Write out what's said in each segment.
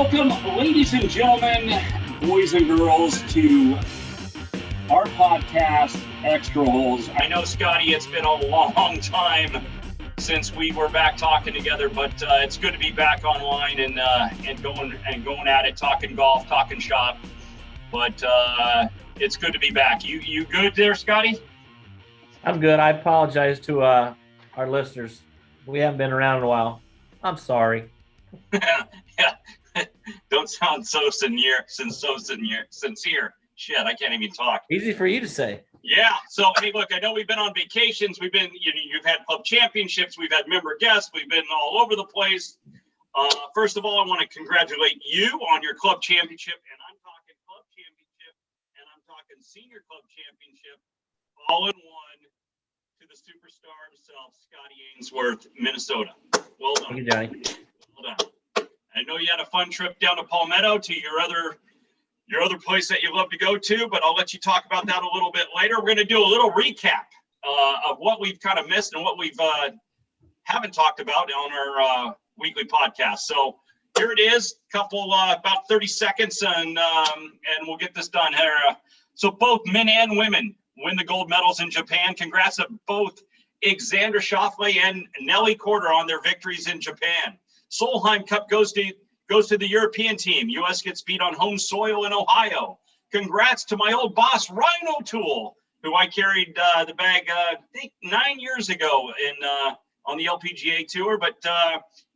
Welcome, ladies and gentlemen, boys and girls, to our podcast, Extra Holes. I know, Scotty, it's been a long time since we were back talking together, but it's good to be back online and going at it, talking golf, talking shop. But it's good to be back. You good there, Scotty? I'm good. I apologize to our listeners. We haven't been around in a while. I'm sorry. Yeah. Don't sound so sincere. Shit, I can't even talk. Easy for you to say. Yeah. So, hey, look, I know we've been on vacations. We've been, you've had club championships. We've had member guests. We've been all over the place. First of all, I want to congratulate you on your club championship. And I'm talking club championship and I'm talking senior club championship all in one to the superstar himself, Scotty Ainsworth, Minnesota. Well done. Thank you, Johnny. Well done. I know you had a fun trip down to Palmetto to your other place that you love to go to, but I'll let you talk about that a little bit later. We're going to do a little recap of what we've kind of missed and what we've haven't talked about on our weekly podcast. So here it is, couple about 30 seconds, and we'll get this done here. So both men and women win the gold medals in Japan. Congrats to both Alexander Schauffele and Nelly Korda on their victories in Japan. Solheim Cup goes to the European team. U.S. gets beat on home soil in Ohio. Congrats to my old boss, Rhino Tool, who I carried the bag, I think 9 years ago on the LPGA Tour. But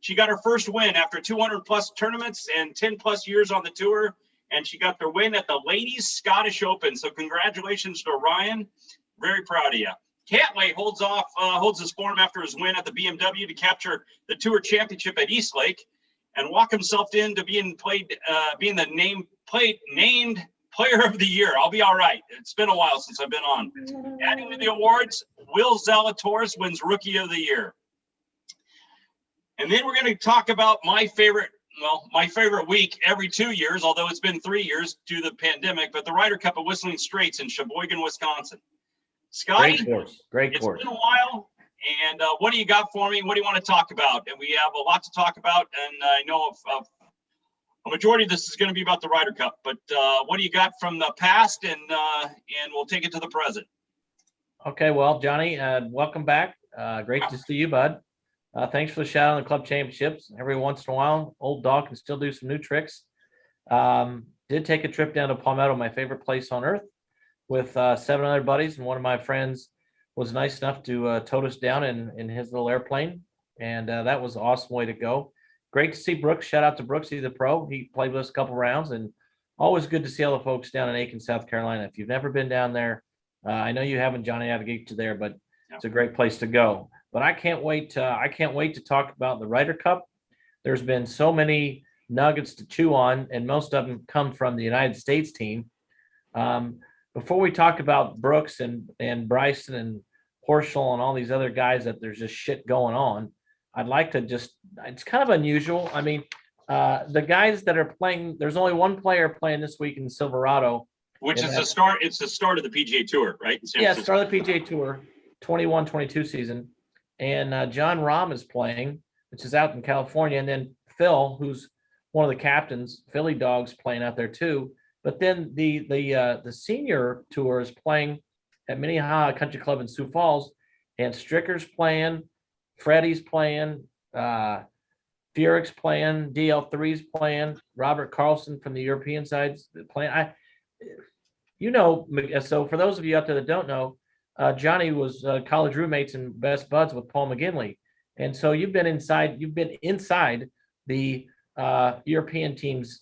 she got her first win after 200-plus tournaments and 10-plus years on the tour. And she got their win at the Ladies Scottish Open. So congratulations to Ryan. Very proud of you. Cantlay holds his form after his win at the BMW to capture the Tour Championship at Eastlake and walk himself into being the named Player of the Year. I'll be all right. It's been a while since I've been on. Adding to the awards, Will Zalatoris wins Rookie of the Year. And then we're going to talk about my favorite week every 2 years, although it's been 3 years due to the pandemic, but the Ryder Cup at Whistling Straits in Sheboygan, Wisconsin. Scotty, Great course. It's been a while, and what do you got for me? What do you want to talk about? And we have a lot to talk about, and I know of a majority of this is going to be about the Ryder Cup. But what do you got from the past, and we'll take it to the present. Okay, well, Johnny, welcome back. Great to see you, bud. Thanks for the shout out on the club championships. Every once in a while, old dog can still do some new tricks. Did take a trip down to Palmetto, my favorite place on earth, with 7 other buddies, and one of my friends was nice enough to tote us down in his little airplane, and that was an awesome way to go. Great to see Brooks. Shout out to Brooks. He's a pro. He played with us a couple rounds, and always good to see all the folks down in Aiken, South Carolina. If you've never been down there, I know you haven't, Johnny. I've get you there, but it's a great place to go. But I can't wait to talk about the Ryder Cup. There's been so many nuggets to chew on, and most of them come from the United States team. Before we talk about Brooks and Bryson and Horschel and all these other guys that there's just shit going on, I'd like to it's kind of unusual. I mean, the guys that are playing, there's only one player playing this week in Silverado. Which is the start. It's the start of the PGA Tour, right? Yeah, start of the PGA Tour, 21-22 season. And John Rahm is playing, which is out in California. And then Phil, who's one of the captains, Philly Dogs, playing out there too. But then the senior tour is playing at Minnehaha Country Club in Sioux Falls, and Stricker's playing, Freddie's playing, Furyk's playing, DL3's playing, Robert Carlson from the European side's playing. So for those of you out there that don't know, Johnny was college roommates and best buds with Paul McGinley, and so you've been inside the European team's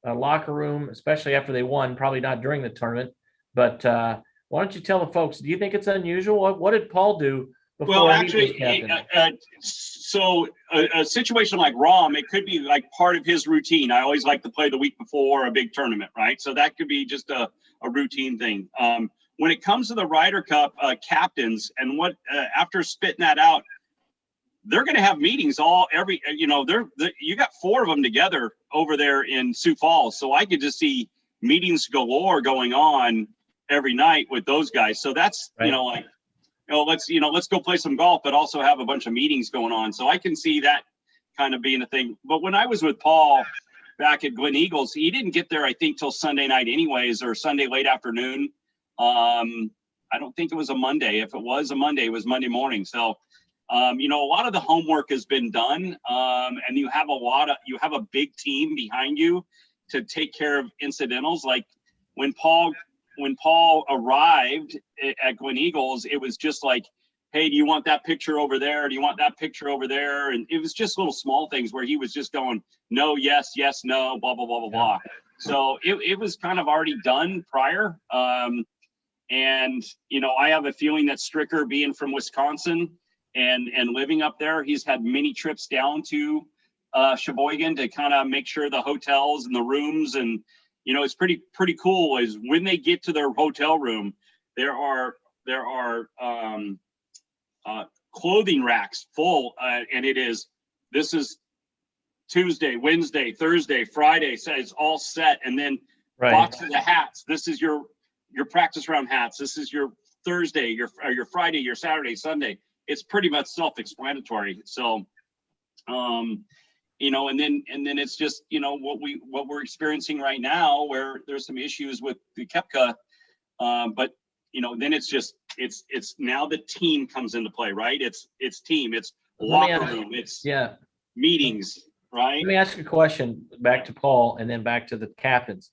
locker room, especially after they won, probably not during the tournament. But why don't you tell the folks, do you think it's unusual? What did Paul do before he was captain? So a situation like Rahm, it could be like part of his routine. I always like to play the week before a big tournament, right? So that could be just a routine thing. When it comes to the Ryder Cup captains and after spitting that out, they're going to have meetings you got 4 of them together over there in Sioux Falls. So I could just see meetings galore going on every night with those guys. So that's, right. Let's go play some golf, but also have a bunch of meetings going on. So I can see that kind of being a thing. But when I was with Paul, back at Glen Eagles. He didn't get there, I think, till Sunday night anyways, or Sunday late afternoon. I don't think it was a Monday. If it was a Monday, it was Monday morning. So, you know, a lot of the homework has been done, and you have a big team behind you to take care of incidentals. Like when Paul arrived at Glen Eagles, it was just like, hey, do you want that picture over there? Do you want that picture over there? And it was just little small things where he was just going, no, yes, yes, no, blah, blah, blah, blah, blah. So it was kind of already done prior. And, you know, I have a feeling that Stricker, being from Wisconsin and living up there, he's had many trips down to Sheboygan to kind of make sure the hotels and the rooms, and, you know, it's pretty cool is when they get to their hotel room, there are clothing racks full, and this is Tuesday, Wednesday, Thursday, Friday, so it's all set. And then boxes of hats. This is your practice round hats. This is your Thursday, your Friday, your Saturday, Sunday. It's pretty much self-explanatory. So, you know, and then it's just, you know, what we're experiencing right now, where there's some issues with the Kepka, but, you know, then it's now the team comes into play, right? It's team, it's locker room, it's meetings, right? Let me ask you a question back to Paul and then back to the captains.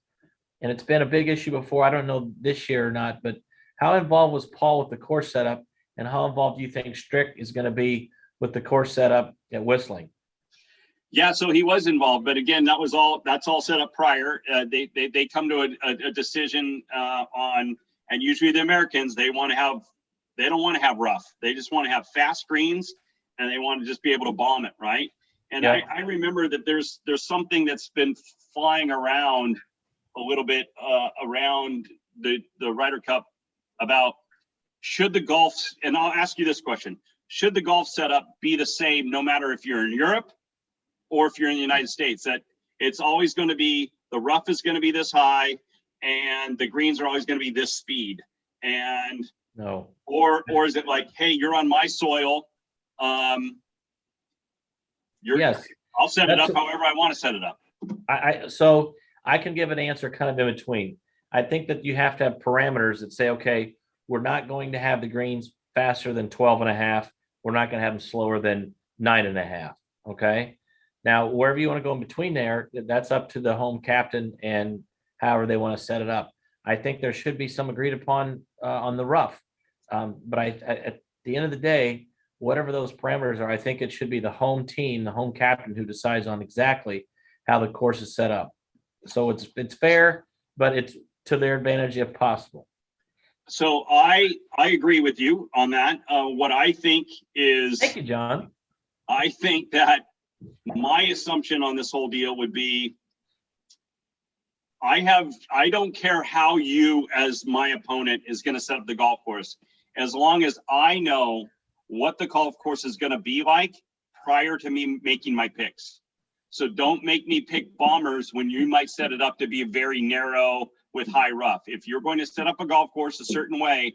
And it's been a big issue before. I don't know this year or not, but how involved was Paul with the course setup, and how involved do you think Strick is going to be with the course setup at Whistling? Yeah, so he was involved, but again, that's all set up prior. They come to a decision on, and usually the Americans, they don't want to have rough. They just want to have fast greens, and they want to just be able to bomb it, right? And I remember that there's something that's been flying around a little bit around the Ryder Cup about should the golf, and I'll ask you this question, should the golf setup be the same no matter if you're in Europe or if you're in the United States, that it's always going to be, the rough is going to be this high and the greens are always going to be this speed? And no, or is it like, hey, you're on my soil, yes, I'll set it up however I want to set it up? So I can give an answer kind of in between. I think that you have to have parameters that say, okay, we're not going to have the greens faster than 12.5. We're not going to have them slower than 9.5. Okay. Now, wherever you want to go in between there, that's up to the home captain and however they want to set it up. I think there should be some agreed upon on the rough. But at the end of the day, whatever those parameters are, I think it should be the home team, the home captain, who decides on exactly how the course is set up. So it's fair, but it's to their advantage if possible. So I agree with you on that. What I think is, thank you, John. I think that my assumption on this whole deal would be, I don't care how you, as my opponent, is going to set up the golf course, as long as I know what the golf course is going to be like prior to me making my picks. So don't make me pick bombers when you might set it up to be very narrow with high rough. If you're going to set up a golf course a certain way,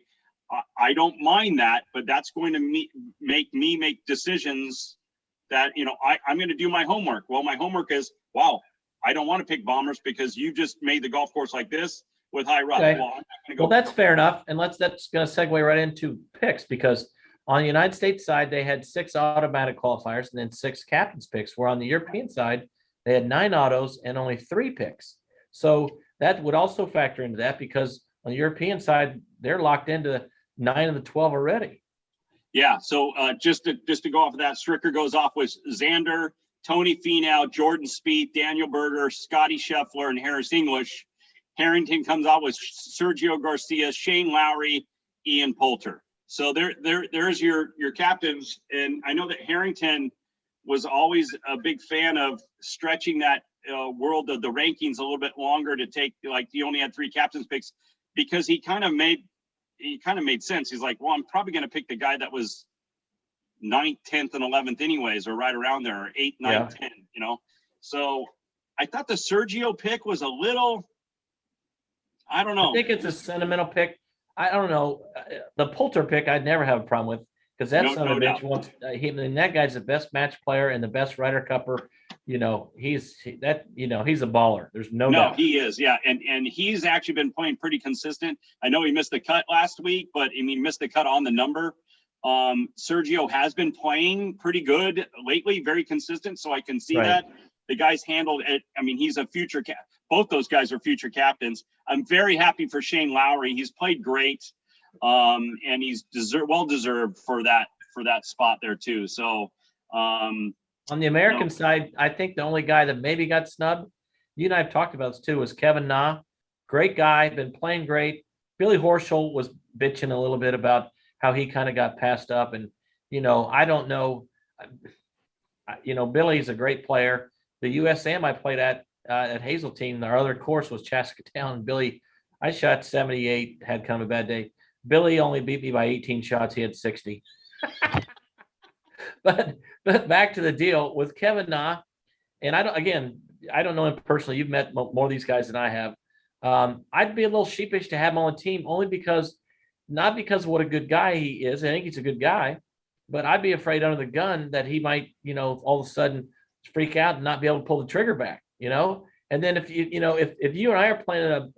I don't mind that, but that's going to make me make decisions that, you know, I'm going to do my homework. Well, my homework is, wow, I don't want to pick bombers because you just made the golf course like this with high rough. Okay. Well, I'm not going to go. Well, that's fair enough. And that's going to segue right into picks, because on the United States side, they had 6 automatic qualifiers and then 6 captain's picks, where on the European side, they had 9 autos and only 3 picks. So that would also factor into that, because on the European side, they're locked into 9 of the 12 already. Yeah. So just to go off of that, Stricker goes off with Xander, Tony Finau, Jordan Spieth, Daniel Berger, Scotty Scheffler, and Harris English. Harrington comes out with Sergio Garcia, Shane Lowry, Ian Poulter. So there's your captains. And I know that Harrington was always a big fan of stretching that world of the rankings a little bit longer to take, like, he only had 3 captains picks, because he kind of made sense. He's like, well, I'm probably going to pick the guy that was 9th, 10th, and 11th anyways, or right around there, or 8th, 9th, 10th, you know? So I thought the Sergio pick was a little, I don't know. I think it's a sentimental pick. I don't know. The Poulter pick, I'd never have a problem with, because that's son of a bitch wants that guy's the best match player and the best Ryder Cupper he's a baller. There's no No, doubt. he is. Yeah. And he's actually been playing pretty consistent. I know he missed the cut last week, but I mean, missed the cut on the number. Sergio has been playing pretty good lately, very consistent. So I can see Right. that the guy's handled it. I mean, he's a future both those guys are future captains. I'm very happy for Shane Lowry. He's played great. And he's well deserved for that spot there too. So, On the American side, I think the only guy that maybe got snubbed, you and I have talked about this too, was Kevin Na. Great guy, been playing great. Billy Horschel was bitching a little bit about how he kind of got passed up. And, I don't know. Billy's a great player. The USAM I played at Hazeltine, our other course was Chaskatown. Billy, I shot 78, had kind of a bad day. Billy only beat me by 18 shots. He had 60. But back to the deal with Kevin Na, and I don't know him personally. You've met more of these guys than I have. I'd be a little sheepish to have him on the team, only not because of what a good guy he is. I think he's a good guy, but I'd be afraid under the gun that he might, all of a sudden freak out and not be able to pull the trigger back, And then if if you and I are playing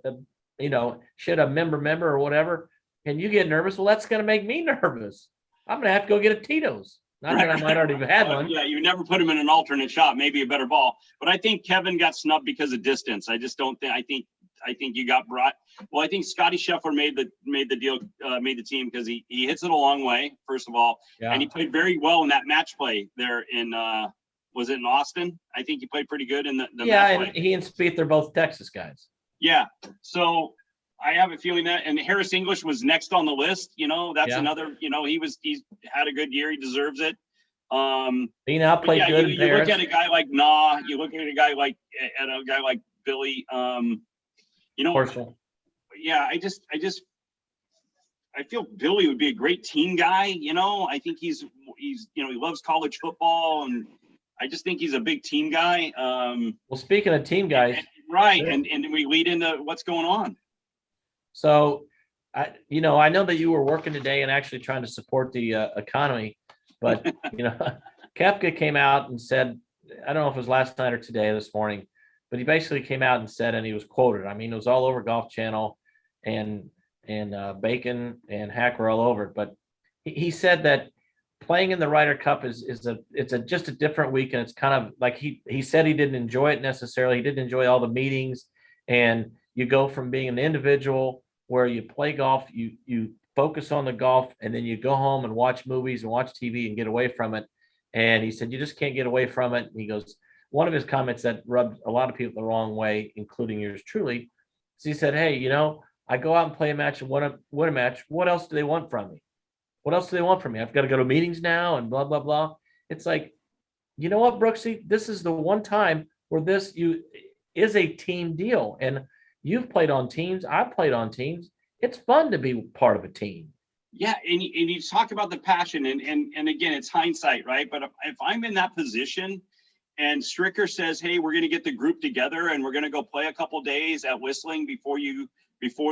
a member or whatever, and you get nervous, well, that's going to make me nervous. I'm going to have to go get a Tito's. Not that I might already have had one. Yeah, you never put him in an alternate shot, maybe a better ball. But I think Kevin got snubbed because of distance. I just don't think. I think you got brought. Well, I think Scotty Scheffler made the deal, made the team because he hits it a long way. First of all, Yeah. And he played very well in that match play there in. Was it in Austin? I think he played pretty good in the match play. And he and Spieth, they're both Texas guys. Yeah. So I have a feeling that, and Harris English was next on the list. That's another. He's had a good year. He deserves it. He now played good. You look at a guy like Na. You look at a guy like Billy. Horschel. Yeah. I feel Billy would be a great team guy. I think he's he loves college football, and I just think he's a big team guy. Well, speaking of team guys, right, and we lead into what's going on. So, I know that you were working today and actually trying to support the economy, but Koepka came out and said, I don't know if it was last night or today, this morning, but he basically came out and said, and he was quoted. I mean, it was all over Golf Channel, and Bacon and Hack were all over it. But he said that playing in the Ryder Cup is just a different week, and it's kind of like he said he didn't enjoy it necessarily. He didn't enjoy all the meetings, and you go from being an individual where you play golf, you focus on the golf, and then you go home and watch movies and watch TV and get away from it. And he said you just can't get away from it. And he goes, one of his comments that rubbed a lot of people the wrong way, including yours truly, is he said, hey, I go out and play a match and win a match. What else do they want from me? What else do they want from me? I've got to go to meetings now and blah, blah, blah. It's like, you know what, Brooksy? This is the one time where this is a team deal. And you've played on teams. I've played on teams. It's fun to be part of a team. Yeah, and you talk about the passion, and again, it's hindsight, right? But if I'm in that position and Stricker says, hey, we're going to get the group together and we're going to go play a couple days at Whistling before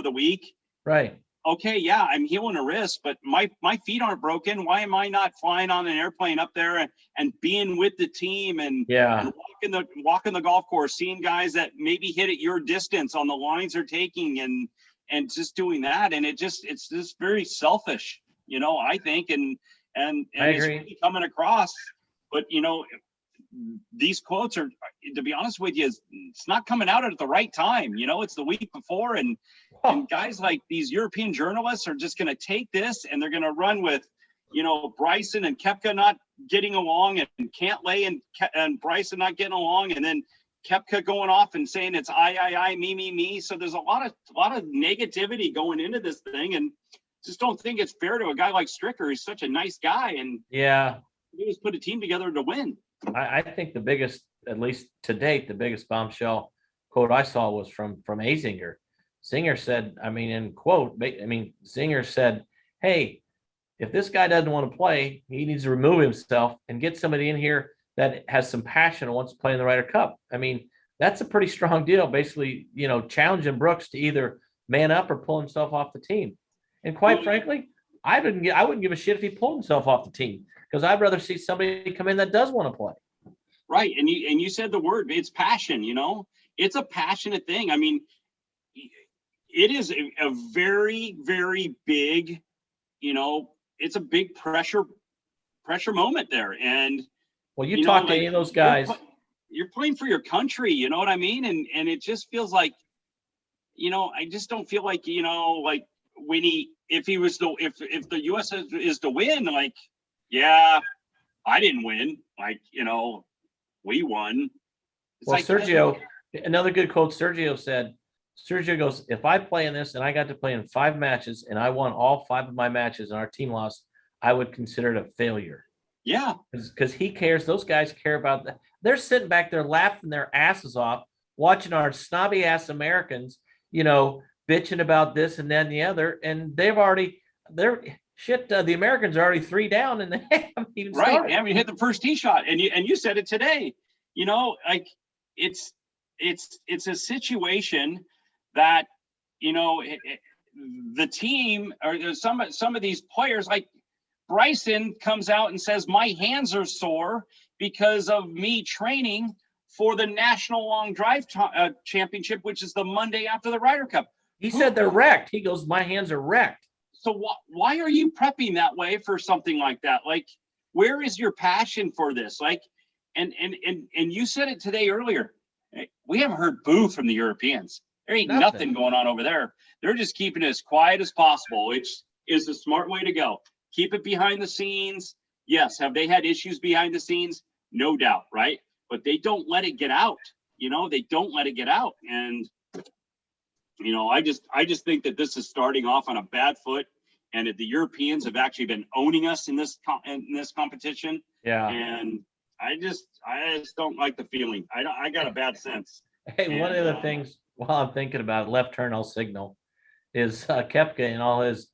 the week. Right. Okay, yeah, I'm healing a wrist, but my feet aren't broken. Why am I not flying on an airplane up there and being with the team and walking the golf course, seeing guys that maybe hit at your distance on the lines they're taking and just doing that, and it's just very selfish, I think, and I agree. It's really coming across. But these quotes are, to be honest with you, it's not coming out at the right time. It's the week before, and guys like these European journalists are just going to take this and they're going to run with, Bryson and Koepka not getting along, and Cantlay and Bryson not getting along, and then Koepka going off and saying it's I, me. So there's a lot of negativity going into this thing, and just don't think it's fair to a guy like Stricker. He's such a nice guy, and he just put a team together to win. I think the biggest, at least to date, the biggest bombshell quote I saw was from Azinger. Zinger said, Zinger said, hey, if this guy doesn't want to play, he needs to remove himself and get somebody in here that has some passion and wants to play in the Ryder Cup. I mean, that's a pretty strong deal, basically, challenging Brooks to either man up or pull himself off the team. And quite frankly, I wouldn't give a shit if he pulled himself off the team, because I'd rather see somebody come in that does want to play. Right. And you said the word, it's passion, it's a passionate thing. I mean, it is a very, very big, it's a big pressure moment there. And Well, you talk to any of those guys. You're playing for your country, you know what I mean? And it just feels like, I just don't feel like, like when if the US is to win, like, yeah, I didn't win. Like, we won. It's Well, like, Sergio, another good quote, Sergio goes, if I play in this and I got to play in 5 matches and I won all 5 of my matches and our team lost, I would consider it a failure. Yeah. Because he cares. Those guys care about that. They're sitting back there laughing their asses off, watching our snobby ass Americans, bitching about this and then the other. And the Americans are already 3 down and they haven't even started. Right. Haven't hit the first tee shot. And you said it today, like it's a situation that, the team or some of these players, like Bryson comes out and says, my hands are sore because of me training for the National Long Drive Championship, which is the Monday after the Ryder Cup. He said they're wrecked. He goes, my hands are wrecked. So why are you prepping that way for something like that? Like, where is your passion for this? Like, and you said it today earlier. We haven't heard boo from the Europeans. There ain't nothing going on over there. They're just keeping it as quiet as possible, which is the smart way to go. Keep it behind the scenes. Yes. Have they had issues behind the scenes? No doubt. Right. But they don't let it get out. They don't let it get out. And, I just think that this is starting off on a bad foot, and that the Europeans have actually been owning us in this competition. Yeah. And I just don't like the feeling. I got a bad sense. Hey, one of the things while I'm thinking about it, left turn, I'll signal, is Koepka and all his,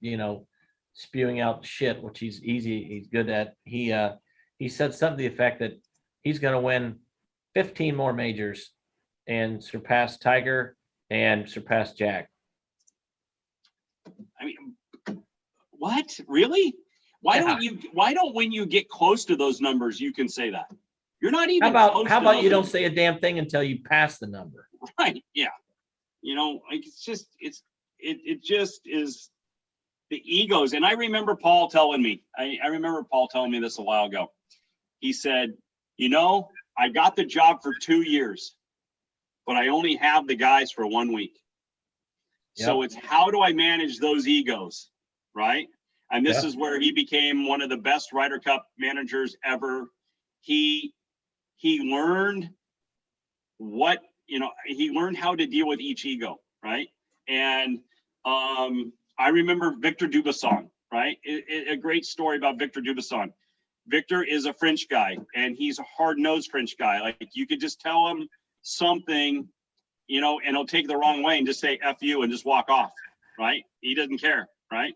spewing out shit, which he's good at. He said something to the effect that he's going to win 15 more majors and surpass Tiger and surpass Jack. I mean, what? Really? Why don't when you get close to those numbers, you can say that? You're not even how about you don't say a damn thing until you pass the number? Right. Yeah. Like it just is the egos. And I remember Paul telling me, this a while ago. He said, I got the job for 2 years, but I only have the guys for 1 week. Yep. So it's how do I manage those egos? Right. And this is where he became one of the best Ryder Cup managers ever. He learned he learned how to deal with each ego, right? And I remember Victor Dubuisson, right? A great story about Victor Dubuisson. Victor is a French guy, and he's a hard-nosed French guy. Like, you could just tell him something, and he'll take the wrong way and just say F you and just walk off, right? He doesn't care, right?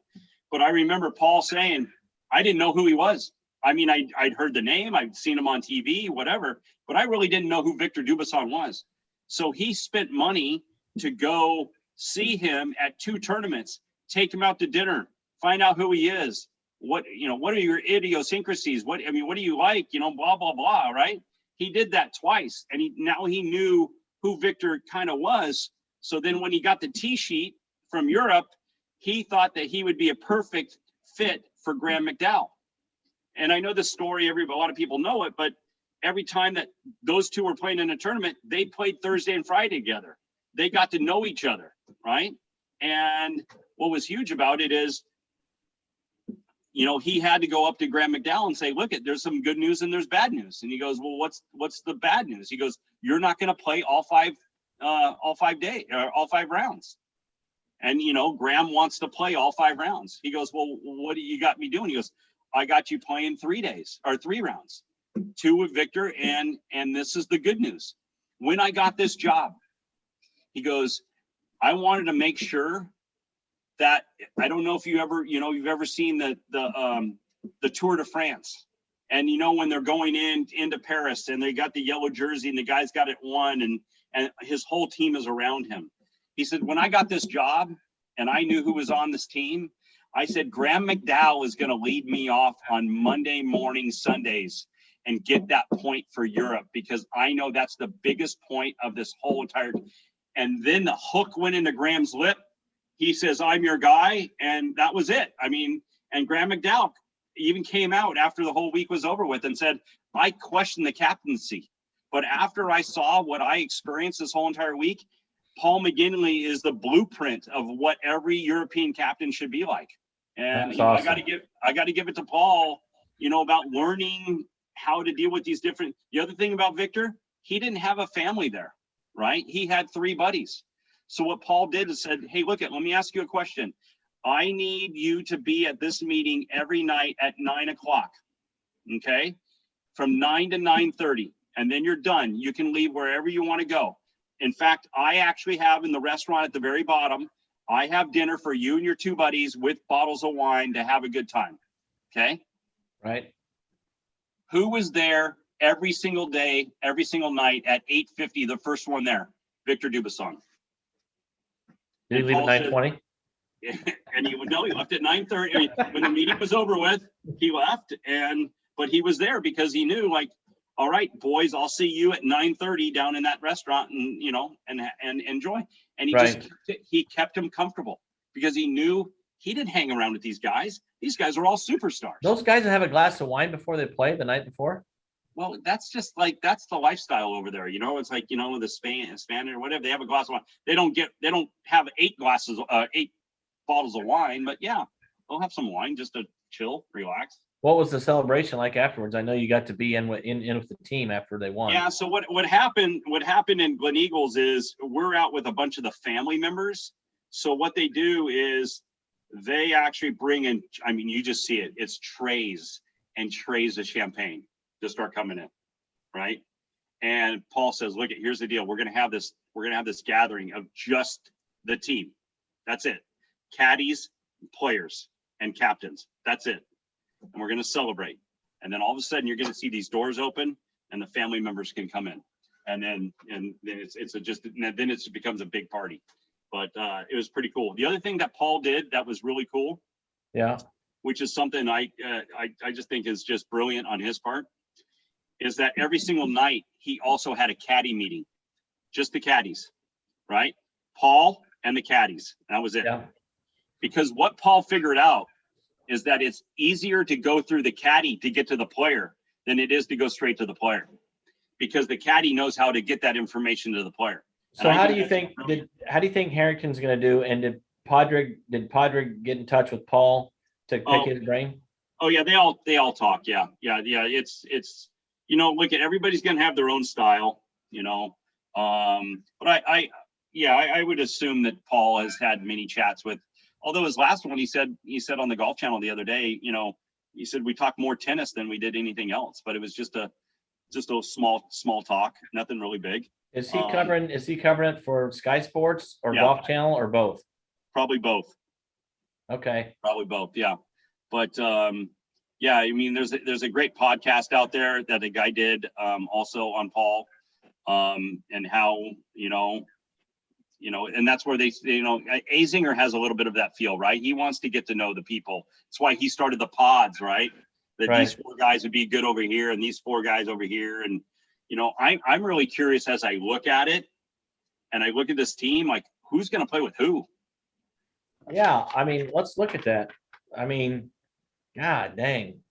But I remember Paul saying, I didn't know who he was. I mean, I'd heard the name, I'd seen him on TV, whatever, but I really didn't know who Victor Dubuisson was. So he spent money to go see him at 2 tournaments, take him out to dinner, find out who he is. What are your idiosyncrasies? What do you like? Blah, blah, blah, right? He did that twice, and now he knew who Victor kind of was. So then when he got the tee sheet from Europe, he thought that he would be a perfect fit for Graham McDowell. And I know this story, a lot of people know it, but every time that those two were playing in a tournament, they played Thursday and Friday together. They got to know each other, right? And what was huge about it is, he had to go up to Graham McDowell and say, look, there's some good news and there's bad news. And he goes, well, what's the bad news? He goes, you're not going to play all 5 rounds. And, Graham wants to play all 5 rounds. He goes, well, what do you got me doing? He goes, I got you playing 3 rounds, 2 with Victor. And this is the good news. When I got this job, he goes, I wanted to make sure that, I don't know if you've ever seen the Tour de France, and when they're going into Paris and they got the yellow jersey and the guy's got it won and his whole team is around him. He said, when I got this job and I knew who was on this team, I said, Graham McDowell is going to lead me off on Monday morning, Sundays. and get that point for Europe, because I know that's the biggest point of this whole entire. And then the hook went into Graham's lip. He says, I'm your guy. And that was it. I mean, and Graham McDowell even came out after the whole week was over with and said, I questioned the captaincy. But after I saw what I experienced this whole entire week, Paul McGinley is the blueprint of what every European captain should be like. And That's awesome. I got to give it to Paul, about learning how to deal with these different. The other thing about Victor, he didn't have a family there, right? He had 3 buddies. So what Paul did is said, hey, let me ask you a question. I need you to be at this meeting every night at 9 o'clock. Okay. From 9 to 9:30. And then you're done. You can leave wherever you want to go. In fact, I actually have in the restaurant at the very bottom, I have dinner for you and your 2 buddies with bottles of wine to have a good time. Okay. Right. Who was there every single day, every single night at 8:50, the first one there? Victor Dubasson. Did he leave at 9:20? And he left at 9:30. I mean, when the meeting was over with, he left. But he was there because he knew, like, all right, boys, I'll see you at 9:30 down in that restaurant, and and enjoy. And he kept him comfortable because he knew he didn't hang around with these guys. These guys are all superstars. Those guys that have a glass of wine before they play the night before. Well, that's just like, that's the lifestyle over there. It's like, the Spanish or whatever, they have a glass of wine. They don't have 8 bottles of wine, but yeah, they'll have some wine just to chill, relax. What was the celebration like afterwards? I know you got to be in with the team after they won. Yeah. So what happened in Glen Eagles is we're out with a bunch of the family members. So what they do is they actually bring in, I mean, you just see it. It's trays and trays of champagne to start coming in, right? And Paul says, look, here's the deal. We're gonna have this gathering of just the team. That's it. Caddies, players, and captains. That's it. And we're gonna celebrate. And then all of a sudden you're gonna see these doors open and the family members can come in. And then it becomes a big party. But it was pretty cool. The other thing that Paul did that was really cool, yeah, which is something I just think is just brilliant on his part, is that every single night he also had a caddy meeting, just the caddies, right? Paul and the caddies. That was it. Yeah. Because what Paul figured out is that it's easier to go through the caddy to get to the player than it is to go straight to the player, because the caddy knows how to get that information to the player. So how do you think Harrington's going to do? And did Padraig get in touch with Paul to pick his brain? Oh yeah, they all talk. Yeah. It's look, at everybody's going to have their own style, but I would assume that Paul has had many chats with, although his last one, he said on the Golf Channel the other day, he said we talked more tennis than we did anything else, but it was just a small talk, nothing really big. Is he covering it for Sky Sports or Golf Channel or both? Probably both. Okay. Probably both. Yeah. But I mean, there's a great podcast out there that a guy did also on Paul, and how, and that's where Azinger has a little bit of that feel, right? He wants to get to know the people. That's why he started the pods, right? That These 4 guys would be good over here and these 4 guys over here. And, I'm really curious as I look at it and I look at this team, like, who's going to play with who? Yeah. I mean, let's look at that. I mean, God dang.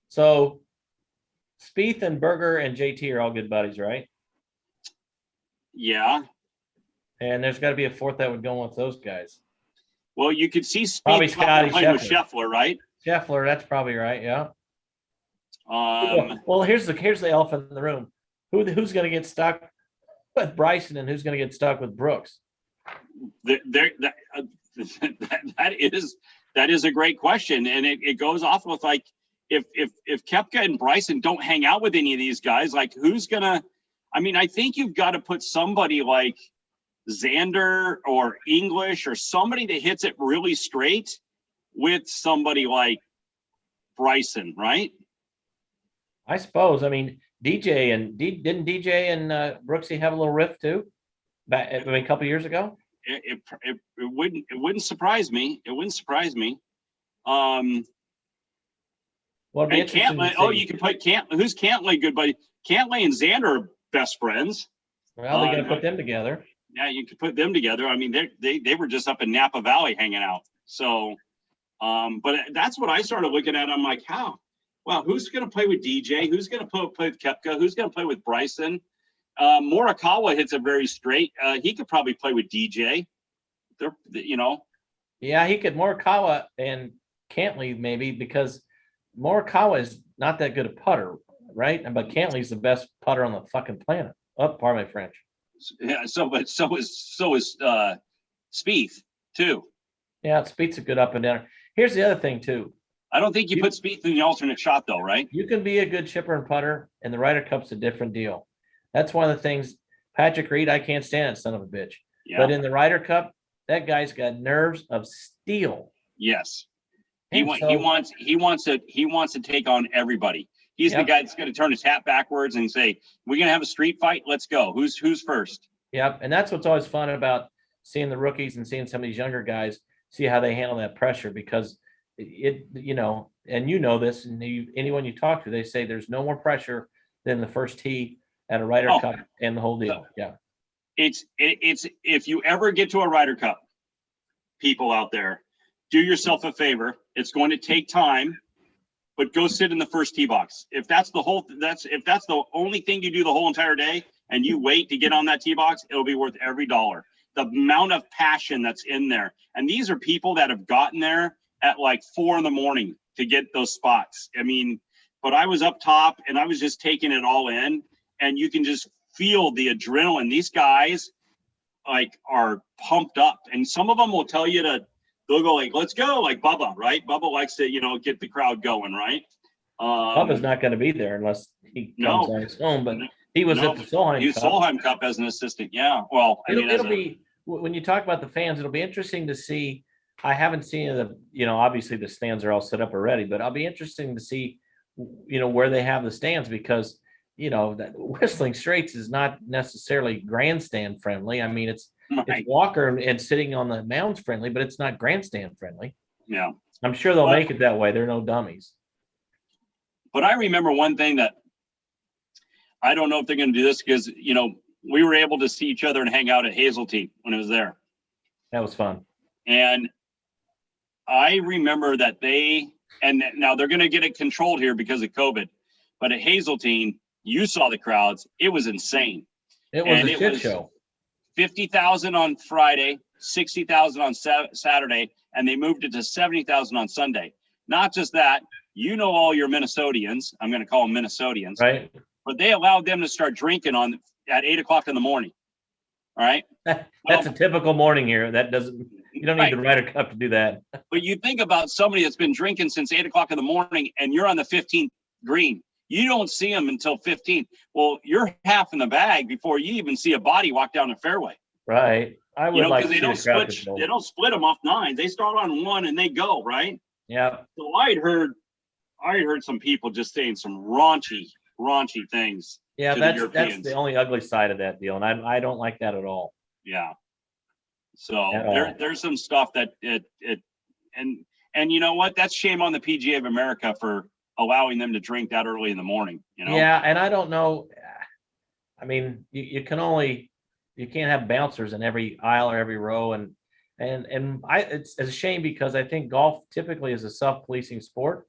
So Spieth and Berger and JT are all good buddies, right? Yeah. And there's got to be a 4th that would go with those guys. Well, you could see Spieth probably Scotty playing with Scheffler, right? Scheffler, that's probably right. Yeah. Well, here's the elephant in the room. Who's going to get stuck with Bryson and who's going to get stuck with Brooks? That is a great question, and it goes off with, like, if Koepka and Bryson don't hang out with any of these guys, like, who's gonna? I mean, I think you've got to put somebody like Xander or English or somebody that hits it really straight with somebody like Bryson, right? I suppose. I mean, didn't DJ and Brooksy have a little rift too? A couple of years ago. It wouldn't surprise me. It wouldn't surprise me. Well, it'll be And interesting Cantley, to oh, see. you can put Who's Cantley? Good buddy. Cantley and Xander are best friends. Well, they're gonna put them together. Yeah, you could put them together. I mean, they were just up in Napa Valley hanging out. So, but that's what I started looking at. I'm like, how? Well, who's going to play with DJ? Who's going to play with Koepka? Who's going to play with Bryson? Morikawa hits it very straight. He could probably play with DJ. They're, you know. Yeah, he could. Morikawa and Cantley maybe, because Morikawa is not that good a putter, right? But Cantley's the best putter on the fucking planet. Oh, pardon my French. Yeah. So is Spieth too. Yeah, Spieth's a good up and down. Here's the other thing too. I don't think you put Spieth in the alternate shot though, right? You can be a good chipper and putter, and the Ryder Cup's a different deal. That's one of the things. Patrick Reed, I can't stand that son of a bitch. Yeah. But in the Ryder Cup, that guy's got nerves of steel. Yes. He wants to take on everybody. He's the guy that's going to turn his hat backwards and say, "We're going to have a street fight. Let's go. Who's first?" Yep. And that's what's always fun about seeing the rookies and seeing some of these younger guys, see how they handle that pressure, because it, and this, and anyone you talk to, they say there's no more pressure than the first tee at a Ryder Cup and the whole deal. Yeah. It's if you ever get to a Ryder Cup, people out there, do yourself a favor. It's going to take time, but go sit in the first tee box. If that's the only thing you do the whole entire day, and you wait to get on that tee box, it'll be worth every dollar. The amount of passion that's in there. And these are people that have gotten there at like 4 a.m. to get those spots. I mean, but I was up top and I was just taking it all in, and you can just feel the adrenaline. These guys like are pumped up, and some of them will tell you they'll go like, "Let's go," like Bubba, right? Bubba likes to, get the crowd going, right? Bubba's not going to be there unless he comes on his own, but he was at the Solheim Cup. He was Solheim Cup as an assistant. Yeah. Well, it'll be, when you talk about the fans, it'll be interesting to see. I haven't seen obviously the stands are all set up already, but I'll be interesting to see, where they have the stands, because, that Whistling Straits is not necessarily grandstand friendly. I mean, it's Walker and sitting on the mounds friendly, but it's not grandstand friendly. Yeah. I'm sure they'll make it that way. They're no dummies. But I remember one thing that I don't know if they're going to do this, because, we were able to see each other and hang out at Hazeltine when it was there. That was fun. And I remember that now they're going to get it controlled here because of COVID, but at Hazeltine, you saw the crowds. It was insane. It was a shit show. 50,000 on Friday, 60,000 on Saturday, and they moved it to 70,000 on Sunday. Not just that, all your Minnesotians, I'm going to call them Minnesotians, right? But they allowed them to start drinking at 8:00 in the morning. All right. That's a typical morning here. You don't need the Ryder Cup to do that. But you think about somebody that's been drinking since 8:00 in the morning, and you're on the 15th green. You don't see them until 15. Well, you're half in the bag before you even see a body walk down the fairway. Right. I would like to see they don't split them off 9. They start on 1 and they go, right? Yeah. So I heard some people just saying some raunchy things. Yeah, that's the only ugly side of that deal, and I don't like that at all. Yeah. So there's some stuff that and you know what? That's shame on the PGA of America for allowing them to drink that early in the morning. Yeah, and I don't know. I mean, you can't have bouncers in every aisle or every row, and it's a shame, because I think golf typically is a self-policing sport,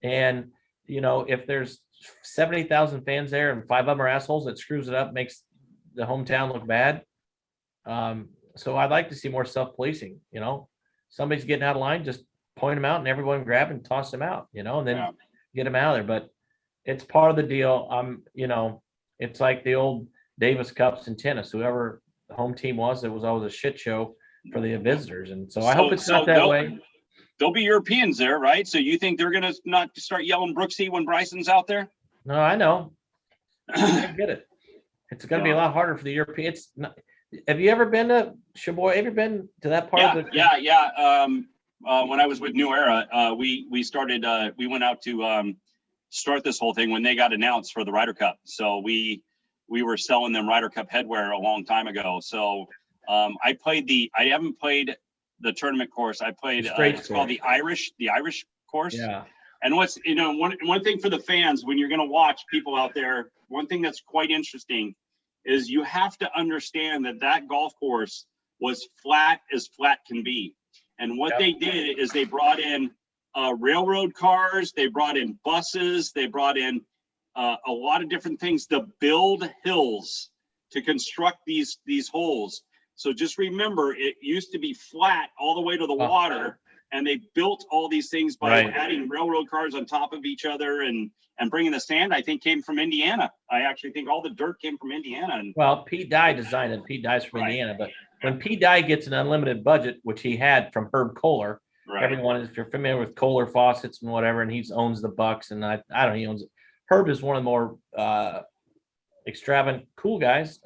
and if there's 70,000 fans there and 5 of them are assholes, that screws it up, makes the hometown look bad. So I'd like to see more self-policing. Somebody's getting out of line, just point them out and everyone grab and toss them out, and then get them out of there. But it's part of the deal. It's like the old Davis Cups in tennis. Whoever the home team was, it was always a shit show for the visitors. And so I hope it's not that way. There'll be Europeans there, right? So you think they're going to not start yelling Brooksy when Bryson's out there? No, I know. I get it. It's going to be a lot harder for the Europeans. Have you ever been to Chaboy? Have you been to that part of the? Yeah. When I was with New Era, we started. We went out to start this whole thing when they got announced for the Ryder Cup. So we were selling them Ryder Cup headwear a long time ago. So I haven't played the tournament course. I played it's called the Irish course. Yeah. And what's, one thing for the fans, when you're going to watch people out there, one thing that's quite interesting is you have to understand that golf course was flat as flat can be. And what they did is they brought in railroad cars, they brought in buses, they brought in a lot of different things to build hills to construct these holes. So just remember, it used to be flat all the way to the water, and they built all these things by adding railroad cars on top of each other and bringing the sand. I think came from Indiana. I actually think all the dirt came from Indiana. And well, Pete Dye designed it. Pete Dye's from Indiana, but when Pete Dye gets an unlimited budget, which he had from Herb Kohler, everyone, if you're familiar with Kohler faucets and whatever, and he owns the Bucks, and I don't know, he owns it. Herb is one of the more extravagant, cool guys.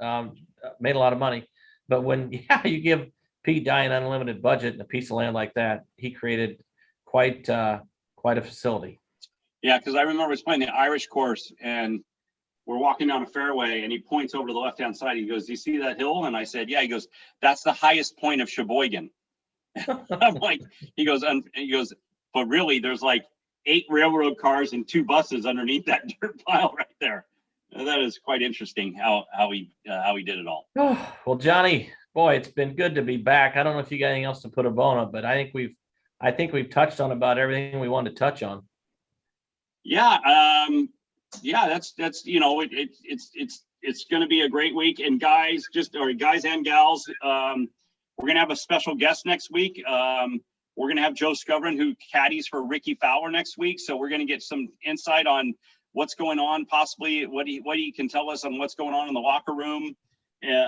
Made a lot of money, but when you give Pete Dye an unlimited budget and a piece of land like that, he created quite a facility. Yeah, because I remember I was playing the Irish course, and we're walking down a fairway, and he points over to the left-hand side. He goes, "Do you see that hill?" And I said, "Yeah." He goes, "That's the highest point of Sheboygan." I'm like, he goes, "But really, there's like 8 railroad cars and 2 buses underneath that dirt pile right there." And that is quite interesting how he did it all. Oh, well, Johnny, boy, it's been good to be back. I don't know if you got anything else to put a bone up, but I think we've touched on about everything we wanted to touch on. Yeah, that's it's going to be a great week. And guys and gals, we're going to have a special guest next week. We're going to have Joe Scovern, who caddies for Ricky Fowler next week. So we're going to get some insight on what's going on, possibly what he can tell us on what's going on in the locker room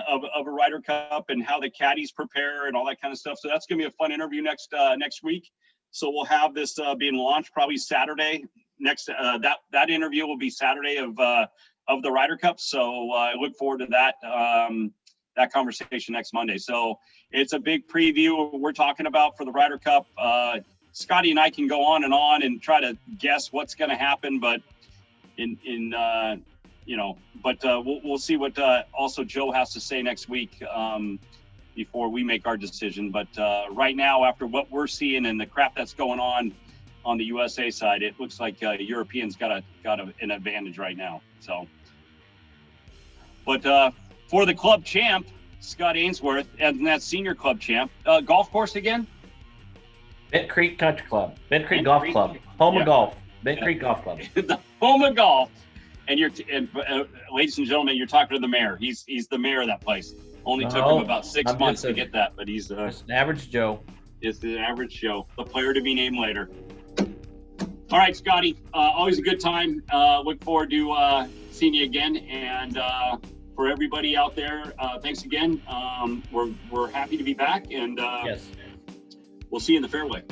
of a Ryder Cup and how the caddies prepare and all that kind of stuff. So that's going to be a fun interview next week. So we'll have this being launched probably Saturday. That interview will be Saturday of the Ryder Cup. So I look forward to that conversation next Monday. So it's a big preview we're talking about for the Ryder Cup. Scotty and I can go on and try to guess what's going to happen, but we'll see what also Joe has to say next week before we make our decision. But right now, after what we're seeing and the crap that's going on the USA side, it looks like Europeans got an advantage right now. So, but for the club champ, Scott Ainsworth, and that senior club champ, golf course again? Bent Creek Country Club, Bent Creek Golf Club, home of golf, Bent Creek Golf Club. The home of golf. And ladies and gentlemen, you're talking to the mayor. He's the mayor of that place. Only took him about 6 months to get that, but he's just an average Joe. It's an average Joe, the player to be named later. All right, Scotty, always a good time. Look forward to seeing you again. And for everybody out there, thanks again. We're happy to be back, and yes, we'll see you in the fairway.